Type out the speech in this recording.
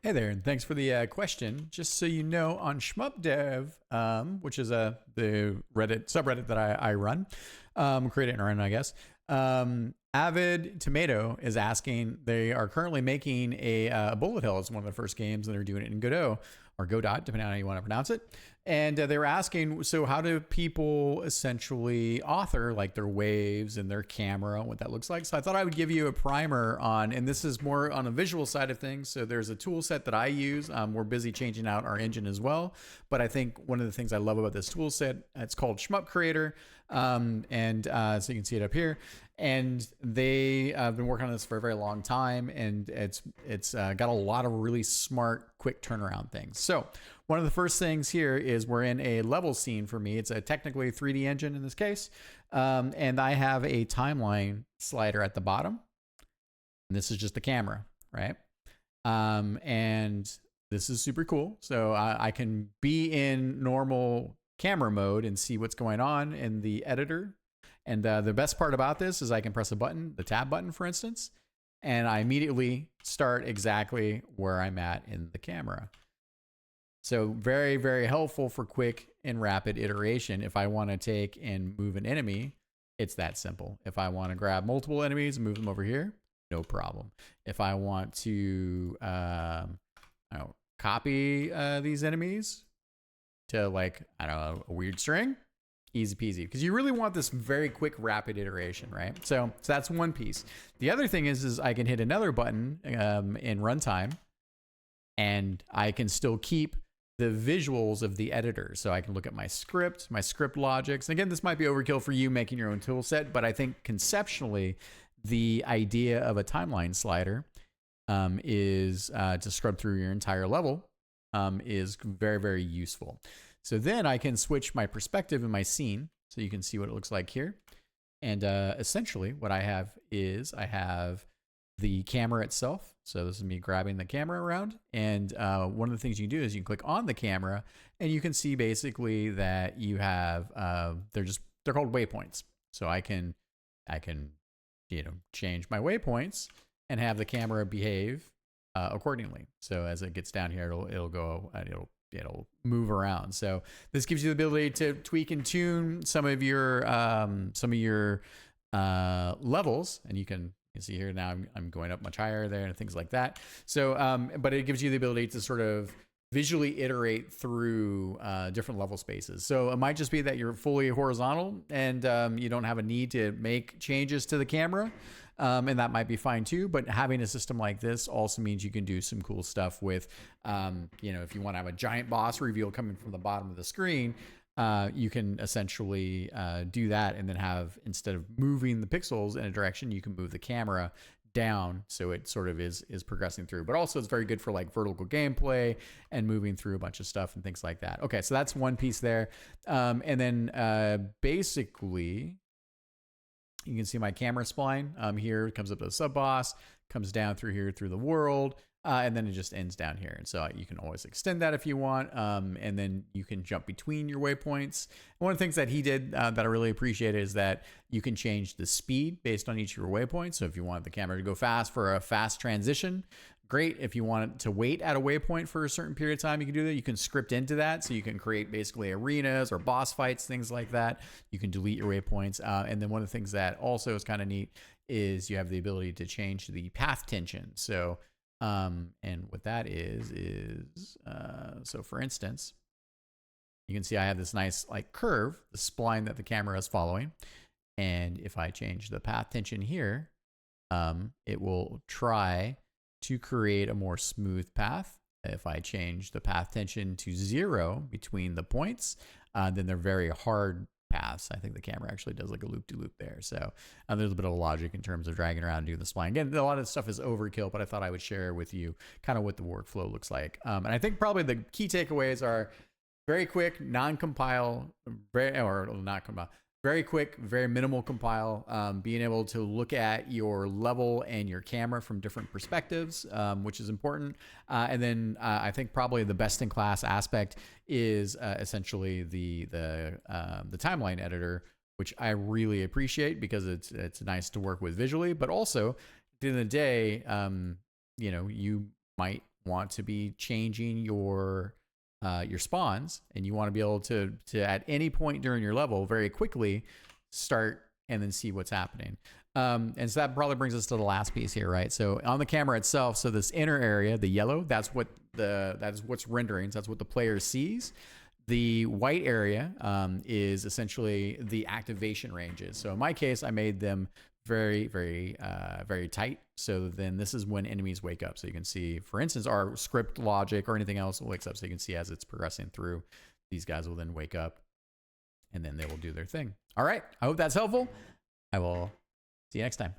Hey there, and thanks for the question. Just so you know, on Shmup Dev, which is the Reddit subreddit that I run, create it and run, I guess. Avid Tomato is asking. They are currently making a bullet hell. It's one of the first games, and they're doing it in Godot or Godot, depending on how you want to pronounce it. And they were asking, so how do people essentially author like their waves and their camera, what that looks like? So I thought I would give you a primer on, and this is more on a visual side of things. So there's a tool set that I use. We're busy changing out our engine as well. But I think one of the things I love about this tool set, it's called Shmup Creator. So you can see it up here. And they have been working on this for a very long time, and it's got a lot of really smart, quick turnaround things. So one of the first things here is we're in a level scene for me. It's a technically 3D engine in this case, and I have a timeline slider at the bottom. And this is just the camera, right? And this is super cool. So I can be in normal camera mode and see what's going on in the editor. And the best part about this is I can press a button, the tab button, for instance, and I immediately start exactly where I'm at in the camera. So very, very helpful for quick and rapid iteration. If I want to take and move an enemy, it's that simple. If I want to grab multiple enemies and move them over here, no problem. If I want to copy these enemies to like, I don't know, a weird string, easy peasy, because you really want this very quick, rapid iteration, right? So that's one piece. The other thing is I can hit another button in runtime, and I can still keep the visuals of the editor. So I can look at my script logics. And again, this might be overkill for you making your own tool set, but I think conceptually, the idea of a timeline slider is to scrub through your entire level is very, very useful. So then I can switch my perspective in my scene, so you can see what it looks like here. And essentially what I have is I have the camera itself. So this is me grabbing the camera around. And one of the things you can do is you can click on the camera, and you can see basically that you have, they're called waypoints. So I can change my waypoints and have the camera behave accordingly. So as it gets down here, it'll move around. So this gives you the ability to tweak and tune some of your levels, and you can see here now I'm going up much higher there and things like that. So but it gives you the ability to sort of visually iterate through different level spaces. So it might just be that you're fully horizontal and you don't have a need to make changes to the camera. And that might be fine too, but having a system like this also means you can do some cool stuff with, if you want to have a giant boss reveal coming from the bottom of the screen, you can essentially do that, and then have, instead of moving the pixels in a direction, you can move the camera down, so it sort of is progressing through. But also it's very good for like vertical gameplay and moving through a bunch of stuff and things like that. Okay, so that's one piece there. And then basically, you can see my camera spline here. It comes up to the sub boss, comes down through here through the world, and then it just ends down here. And so you can always extend that if you want, and then you can jump between your waypoints. And one of the things that he did that I really appreciated is that you can change the speed based on each of your waypoints. So if you want the camera to go fast for a fast transition, great. If you want it to wait at a waypoint for a certain period of time, you can do that. You can script into that. So you can create basically arenas or boss fights, things like that. You can delete your waypoints. And then one of the things that also is kind of neat is you have the ability to change the path tension. So, and what that is, so for instance, you can see I have this nice like curve, the spline that the camera is following. And if I change the path tension here, it will try to create a more smooth path. If I change the path tension to 0 between the points, then they're very hard paths. I think the camera actually does like a loop-de-loop there. So there's a bit of logic in terms of dragging around and doing the spline. Again, a lot of stuff is overkill, but I thought I would share with you kind of what the workflow looks like. And I think probably the key takeaways are very quick, non-compile, very quick, very minimal compile, being able to look at your level and your camera from different perspectives, which is important. And then I think probably the best in class aspect is essentially the timeline editor, which I really appreciate because it's nice to work with visually, but also at the end of the day, you might want to be changing your spawns, and you want to be able to at any point during your level very quickly start and then see what's happening. And so that probably brings us to the last piece here, right? So on the camera itself, so this inner area, the yellow, that's what's rendering. So that's what the player sees. The white area is essentially the activation ranges. So in my case, I made them very, very, very tight. So then this is when enemies wake up. So you can see, for instance, our script logic or anything else wakes up. So you can see as it's progressing through, these guys will then wake up and then they will do their thing. All right. I hope that's helpful. I will see you next time.